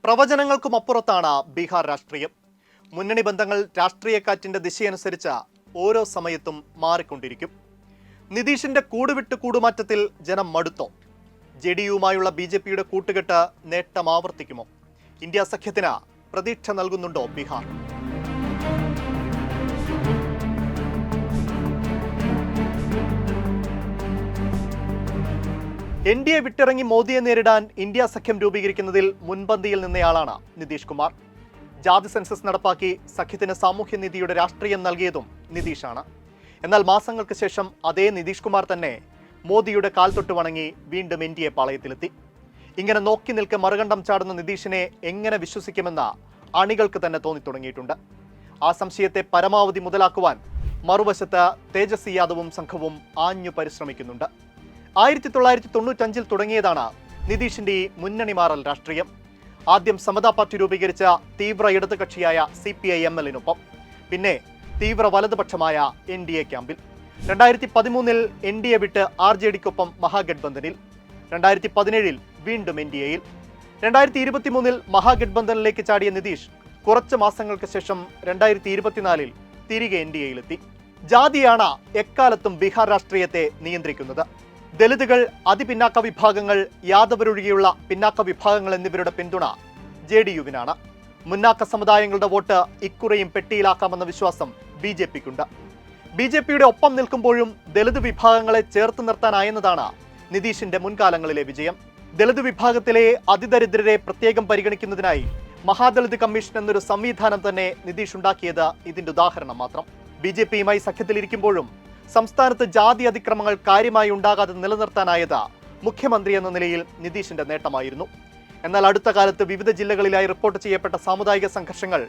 പ്രവചനങ്ങൾക്കുമപ്പുറത്താണ് ബീഹാർ രാഷ്ട്രീയം. മുന്നണി ബന്ധങ്ങൾ രാഷ്ട്രീയക്കാറ്റിന്റെ ദിശയനുസരിച്ച് ഓരോ സമയത്തും മാറിക്കൊണ്ടിരിക്കും. നിതീഷിന്റെ കൂടുവിട്ട് കൂടുമാറ്റത്തിൽ ജനം മടുത്തോ? ജെഡിയുമായുള്ള ബിജെപിയുടെ കൂട്ടുകെട്ട് നേട്ടം ആവർത്തിക്കുമോ? ഇന്ത്യ സഖ്യത്തിന് പ്രതീക്ഷ നൽകുന്നുണ്ടോ ബീഹാർ? NDA വിട്ടിറങ്ങി മോദിയെ നേരിടാൻ ഇന്ത്യ സഖ്യം രൂപീകരിക്കുന്നതിൽ മുൻപന്തിയിൽ നിന്നയാളാണ് നിതീഷ് കുമാർ. ജാതി സെൻസസ് നടപ്പാക്കി സഖ്യത്തിന് സാമൂഹ്യനീതിയുടെ രാഷ്ട്രീയം നൽകിയതും നിതീഷാണ്. എന്നാൽ മാസങ്ങൾക്ക് ശേഷം അതേ നിതീഷ് കുമാർ തന്നെ മോദിയുടെ കാൽ തൊട്ട് വണങ്ങി വീണ്ടും NDA പാളയത്തിലെത്തി. ഇങ്ങനെ നോക്കി നിൽക്കെ മറുകണ്ഠം ചാടുന്ന നിതീഷിനെ എങ്ങനെ വിശ്വസിക്കുമെന്ന് അണികൾക്ക് തന്നെ തോന്നിത്തുടങ്ങിയിട്ടുണ്ട്. ആ സംശയത്തെ പരമാവധി മുതലാക്കുവാൻ മറുവശത്ത് തേജസ്വി യാദവും സംഘവും ആഞ്ഞു പരിശ്രമിക്കുന്നുണ്ട്. 1995 തുടങ്ങിയതാണ് നിതീഷിന്റെ ഈ മുന്നണി മാറൽ രാഷ്ട്രീയം. ആദ്യം സമതാ പാർട്ടി രൂപീകരിച്ച തീവ്ര ഇടത് കക്ഷിയായ CPI-MLനൊപ്പം, പിന്നെ തീവ്ര വലതുപക്ഷമായ NDA ക്യാമ്പിൽ. 2013 NDA വിട്ട് RJDക്കൊപ്പം മഹാഗഡ്ബന്ധനിൽ. 2017 വീണ്ടും NDAയിൽ. 2023 മഹാഗഡ്ബന്ധനിലേക്ക് ചാടിയ നിതീഷ് കുറച്ച് മാസങ്ങൾക്ക് ശേഷം 2024 തിരികെ NDAയിലെത്തി. ജാതിയാണ് എക്കാലത്തും ബീഹാർ രാഷ്ട്രീയത്തെ നിയന്ത്രിക്കുന്നത്. ദലിതുകൾ, അതിപിന്നാക്ക വിഭാഗങ്ങൾ, യാദവരൊഴികെയുള്ള പിന്നാക്ക വിഭാഗങ്ങൾ എന്നിവരുടെ പിന്തുണ JDUവിനാണ്. മുന്നാക്ക സമുദായങ്ങളുടെ വോട്ട് ഇക്കുറയും പെട്ടിയിലാക്കാമെന്ന വിശ്വാസം BJPക്കുണ്ട്. BJPയുടെ ഒപ്പം നിൽക്കുമ്പോഴും ദലിത് വിഭാഗങ്ങളെ ചേർത്ത് നിർത്താനായെന്നതാണ് നിതീഷിന്റെ മുൻകാലങ്ങളിലെ വിജയം. ദലിത് വിഭാഗത്തിലെ അതിദരിദ്രരെ പ്രത്യേകം പരിഗണിക്കുന്നതിനായി മഹാദലിത് കമ്മീഷൻ എന്നൊരു സംവിധാനം തന്നെ നിതീഷ് ഉണ്ടാക്കിയത് ഇതിന്റെ ഉദാഹരണം മാത്രം. BJPയുമായി സഖ്യത്തിലിരിക്കുമ്പോഴും സംസ്ഥാനത്ത് ജാതി അതിക്രമങ്ങൾ കാര്യമായി ഉണ്ടാകാതെ നിലനിർത്താനായത് മുഖ്യമന്ത്രി എന്ന നിലയിൽ നിതീഷിന്റെ നേട്ടമായിരുന്നു. എന്നാൽ അടുത്ത കാലത്ത് വിവിധ ജില്ലകളിലായി റിപ്പോർട്ട് ചെയ്യപ്പെട്ട സാമുദായിക സംഘർഷങ്ങൾ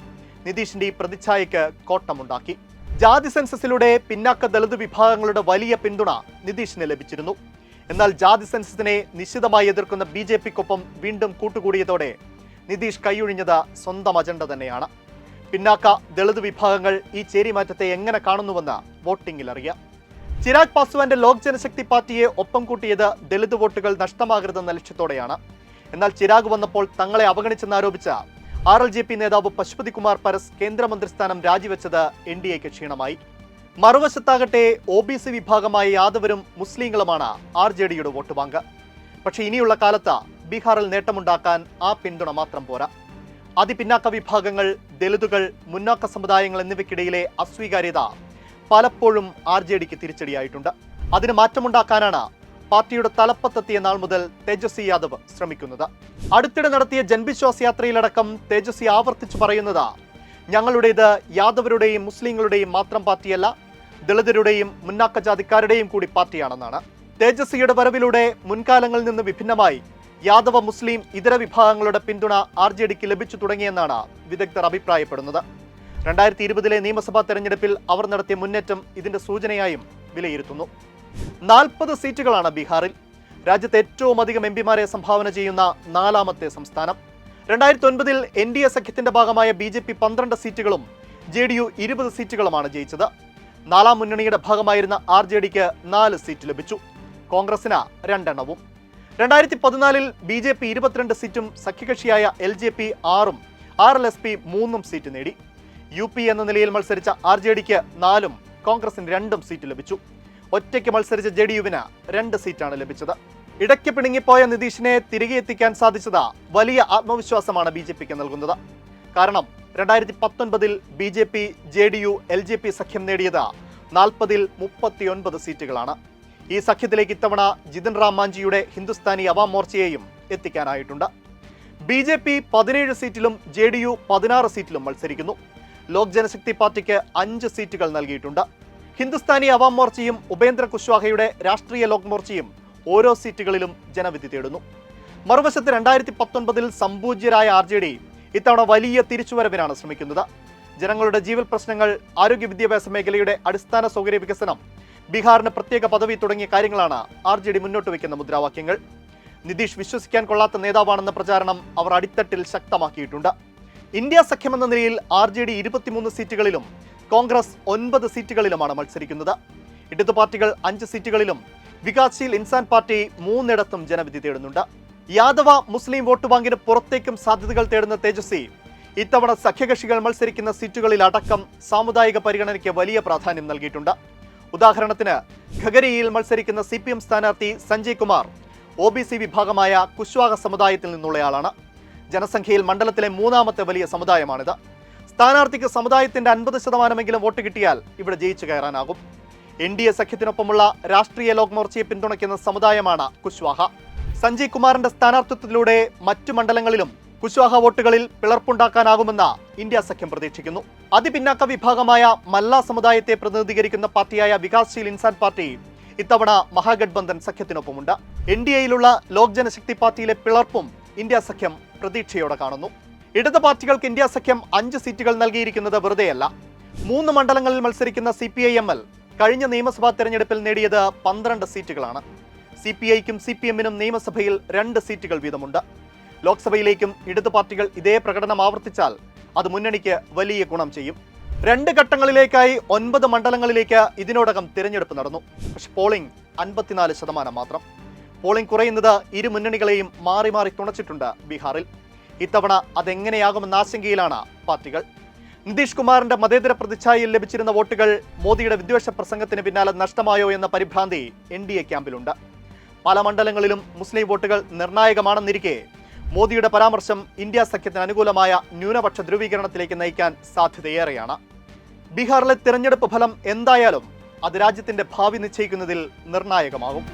നിതീഷിന്റെ ഈ പ്രതിച്ഛായയ്ക്ക് കോട്ടമുണ്ടാക്കി. ജാതി സെൻസസിലൂടെ പിന്നാക്ക ദളിത് വിഭാഗങ്ങളുടെ വലിയ പിന്തുണ നിതീഷിന് ലഭിച്ചിരുന്നു. എന്നാൽ ജാതി സെൻസസിനെ നിശ്ചിതമായി എതിർക്കുന്ന BJPക്കൊപ്പം വീണ്ടും കൂട്ടുകൂടിയതോടെ നിതീഷ് കൈയൊഴിഞ്ഞത് സ്വന്തം അജണ്ട തന്നെയാണ്. പിന്നാക്ക ദളിത് വിഭാഗങ്ങൾ ഈ ചേരിമാറ്റത്തെ എങ്ങനെ കാണുന്നുവെന്ന് വോട്ടിംഗിൽ അറിയാം. ചിരാഗ് പാസ്വാന്റെ ലോക് ജനശക്തി പാർട്ടിയെ ഒപ്പം കൂട്ടിയത് ദളിത് വോട്ടുകൾ നഷ്ടമാകരുതെന്ന ലക്ഷ്യത്തോടെയാണ്. എന്നാൽ ചിരാഗ് വന്നപ്പോൾ തങ്ങളെ അവഗണിച്ചെന്നാരോപിച്ച RLJP നേതാവ് പശുപതി കുമാർ പരസ് കേന്ദ്രമന്ത്രിസ്ഥാനം രാജിവെച്ചത് NDAക്ക് ക്ഷീണമായി. മറുവശത്താകട്ടെ OBC വിഭാഗമായ യാദവരും മുസ്ലിങ്ങളുമാണ് RJDയുടെ വോട്ട് ബാങ്ക്. പക്ഷേ ഇനിയുള്ള കാലത്ത് ബീഹാറിൽ നേട്ടമുണ്ടാക്കാൻ ആ പിന്തുണ മാത്രം പോരാ. അതിപിന്നാക്ക വിഭാഗങ്ങൾ, ദലിതുകൾ, മുന്നാക്ക സമുദായങ്ങൾ എന്നിവയ്ക്കിടയിലെ അസ്വീകാര്യത പലപ്പോഴും RJDക്ക് തിരിച്ചടിയായിട്ടുണ്ട്. അതിന് മാറ്റമുണ്ടാക്കാനാണ് പാർട്ടിയുടെ തലപ്പത്തെത്തിയ നാൾ മുതൽ തേജസ്വി യാദവ് ശ്രമിക്കുന്നത്. അടുത്തിടെ നടത്തിയ ജൻവിശ്വാസ് യാത്രയിലടക്കം തേജസ്വി ആവർത്തിച്ചു പറയുന്നത് ഞങ്ങളുടേത് യാദവരുടെയും മുസ്ലിങ്ങളുടെയും മാത്രം പാർട്ടിയല്ല, ദളിതരുടെയും മുന്നാക്ക ജാതിക്കാരുടെയും കൂടി പാർട്ടിയാണെന്നാണ്. തേജസ്വിയുടെ വരവിലൂടെ മുൻകാലങ്ങളിൽ നിന്ന് വിഭിന്നമായി യാദവ, മുസ്ലിം, ഇതര വിഭാഗങ്ങളുടെ പിന്തുണ RJDക്ക് ലഭിച്ചു തുടങ്ങിയെന്നാണ് വിദഗ്ധർ അഭിപ്രായപ്പെടുന്നത്. 2020 നിയമസഭാ തെരഞ്ഞെടുപ്പിൽ അവർ നടത്തിയ മുന്നേറ്റം ഇതിന്റെ സൂചനയായും വിലയിരുത്തുന്നു. 40 സീറ്റുകളാണ് ബീഹാറിൽ. രാജ്യത്തെ ഏറ്റവും അധികം MPമാരെ സംഭാവന ചെയ്യുന്ന 4ാമത്തെ സംസ്ഥാനം. 2009 NDA സഖ്യത്തിന്റെ ഭാഗമായ BJP 12 സീറ്റുകളും JDU 20 സീറ്റുകളുമാണ് ജയിച്ചത്. 4ാം മുന്നണിയുടെ ഭാഗമായിരുന്ന RJDക്ക് 4 സീറ്റ് ലഭിച്ചു. കോൺഗ്രസിന് 2 എണ്ണവും. 2014 BJP 22 സീറ്റും സഖ്യകക്ഷിയായ LJP 6ഉം RLSP 3ഉം സീറ്റ് നേടി. UP എന്ന നിലയിൽ മത്സരിച്ച RJDക്ക് 4ഉം കോൺഗ്രസിന് 2ഉം സീറ്റ് ലഭിച്ചു. ഒറ്റയ്ക്ക് മത്സരിച്ച JDUവിന് 2 സീറ്റാണ് ലഭിച്ചത്. ഇടയ്ക്ക് പിണങ്ങിപ്പോയ നിതീഷിനെ തിരികെ എത്തിക്കാൻ സാധിച്ചത് വലിയ ആത്മവിശ്വാസമാണ് BJPക്ക് നൽകുന്നത്. കാരണം 2019 BJP, JDU, LJP സഖ്യം നേടിയത് 40ൽ 39 സീറ്റുകളാണ്. ഈ സഖ്യത്തിലേക്ക് ഇത്തവണ ജിതിൻ റാം മാഞ്ചിയുടെ ഹിന്ദുസ്ഥാനി അവാം മോർച്ചയെയും എത്തിക്കാനായിട്ടുണ്ട്. BJP 17 സീറ്റിലും JDU 16 സീറ്റിലും മത്സരിക്കുന്നു. ലോക് ജനശക്തി പാർട്ടിക്ക് 5 സീറ്റുകൾ നൽകിയിട്ടുണ്ട്. ഹിന്ദുസ്ഥാനി അവാം മോർച്ചയും ഉപേന്ദ്ര കുശ്വാഹയുടെ രാഷ്ട്രീയ ലോക് മോർച്ചയും ഓരോ സീറ്റുകളിലും ജനവിധി തേടുന്നു. മറുവശത്ത് 2019 സംപൂജ്യരായ RJD ഇത്തവണ വലിയ തിരിച്ചുവരവിനാണ് ശ്രമിക്കുന്നത്. ജനങ്ങളുടെ ജീവൽ പ്രശ്നങ്ങൾ, ആരോഗ്യ വിദ്യാഭ്യാസ മേഖലയുടെ അടിസ്ഥാന സൗകര്യ വികസനം, ബീഹാറിന് പ്രത്യേക പദവി തുടങ്ങിയ കാര്യങ്ങളാണ് RJD മുന്നോട്ട് വയ്ക്കുന്ന മുദ്രാവാക്യങ്ങൾ. നിതീഷ് വിശ്വസിക്കാൻ കൊള്ളാത്ത നേതാവാണെന്ന പ്രചാരണം അവർ അടിത്തട്ടിൽ ശക്തമാക്കിയിട്ടുണ്ട്. ഇന്ത്യ സഖ്യമെന്ന നിലയിൽ RJD 23 സീറ്റുകളിലും കോൺഗ്രസ് 9 സീറ്റുകളിലുമാണ് മത്സരിക്കുന്നത്. ഇടതു പാർട്ടികൾ 5 സീറ്റുകളിലും വികാസ്ശീൽ ഇൻസാൻ പാർട്ടി 3 ജനവിധി തേടുന്നുണ്ട്. യാദവ മുസ്ലിം വോട്ട് ബാങ്കിന് പുറത്തേക്കും സാധ്യതകൾ തേടുന്ന തേജസ്വി ഇത്തവണ സഖ്യകക്ഷികൾ മത്സരിക്കുന്ന സീറ്റുകളിൽ അടക്കം സാമുദായിക പരിഗണനയ്ക്ക് വലിയ പ്രാധാന്യം നൽകിയിട്ടുണ്ട്. ഉദാഹരണത്തിന് ഖഗരിയയിൽ മത്സരിക്കുന്ന CPM സ്ഥാനാർത്ഥി സഞ്ജയ് കുമാർ OBC വിഭാഗമായ കുശ്വാഹ സമുദായത്തിൽ നിന്നുള്ളയാളാണ്. ജനസംഖ്യയിൽ മണ്ഡലത്തിലെ മൂന്നാമത്തെ വലിയ സമുദായമാണിത്. സ്ഥാനാർത്ഥിക്ക് സമുദായത്തിന്റെ 50% വോട്ട് കിട്ടിയാൽ ഇവിടെ ജയിച്ചു കയറാനാകും. NDA സഖ്യത്തിനൊപ്പമുള്ള രാഷ്ട്രീയ ലോക് മോർച്ചയെ പിന്തുണയ്ക്കുന്ന സമുദായമാണ് കുശ്വാഹ. സഞ്ജയ് കുമാറിന്റെ സ്ഥാനാർത്ഥിത്വത്തിലൂടെ മറ്റു മണ്ഡലങ്ങളിലും കുശ്വാഹ വോട്ടുകളിൽ പിളർപ്പുണ്ടാക്കാനാകുമെന്ന് ഇന്ത്യ സഖ്യം പ്രതീക്ഷിക്കുന്നു. അതിപിന്നാക്ക വിഭാഗമായ മല്ല സമുദായത്തെ പ്രതിനിധീകരിക്കുന്ന പാർട്ടിയായ വികാസ്ശീൽ ഇൻസാൻ പാർട്ടി ഇത്തവണ മഹാഗഡ്ബന്ധൻ സഖ്യത്തിനൊപ്പമുണ്ട്. NDAയിലുള്ള ലോക് ജനശക്തി പാർട്ടിയിലെ പിളർപ്പും ഇന്ത്യ സഖ്യം പ്രതീക്ഷയോടെ കാണുന്നു. ഇടത് പാർട്ടികൾക്ക് ഇന്ത്യ സഖ്യം 5 സീറ്റുകൾ നൽകിയിരിക്കുന്നത് വെറുതെയല്ല. 3 മണ്ഡലങ്ങളിൽ മത്സരിക്കുന്ന CPIML കഴിഞ്ഞ നിയമസഭാ തെരഞ്ഞെടുപ്പിൽ നേടിയത് 12 സീറ്റുകളാണ്. CPIക്കും CPMനും നിയമസഭയിൽ 2 സീറ്റുകൾ വീതമുണ്ട്. ലോക്സഭയിലേക്കും ഇടത് പാർട്ടികൾ ഇതേ പ്രകടനം ആവർത്തിച്ചാൽ അത് മുന്നണിക്ക് വലിയ ഗുണം ചെയ്യും. 2 ഘട്ടങ്ങളിലേക്കായി 9 മണ്ഡലങ്ങളിലേക്ക് ഇതിനോടകം തിരഞ്ഞെടുപ്പ് നടന്നു. പക്ഷെ പോളിംഗ് 54% മാത്രം. പോളിംഗ് കുറയുന്നത് ഇരു മുന്നണികളെയും മാറി മാറി തുണച്ചിട്ടുണ്ട് ബീഹാറിൽ. ഇത്തവണ അതെങ്ങനെയാകുമെന്ന ആശങ്കയിലാണ് പാർട്ടികൾ. നിതീഷ് കുമാറിന്റെ മതേതര പ്രതിച്ഛായയിൽ ലഭിച്ചിരുന്ന വോട്ടുകൾ മോദിയുടെ വിദ്വേഷ പ്രസംഗത്തിന് പിന്നാലെ നഷ്ടമായോ എന്ന പരിഭ്രാന്തി NDA ക്യാമ്പിലുണ്ട്. പല മണ്ഡലങ്ങളിലും മുസ്ലിം വോട്ടുകൾ നിർണായകമാണെന്നിരിക്കെ മോദിയുടെ പരാമർശം ഇന്ത്യ സഖ്യത്തിന് അനുകൂലമായ ന്യൂനപക്ഷ ധ്രുവീകരണത്തിലേക്ക് നയിക്കാൻ സാധ്യതയേറെയാണ്. ബീഹാറിലെ തിരഞ്ഞെടുപ്പ് ഫലം എന്തായാലും അത് രാജ്യത്തിന്റെ ഭാവി നിശ്ചയിക്കുന്നതിൽ നിർണായകമാകും.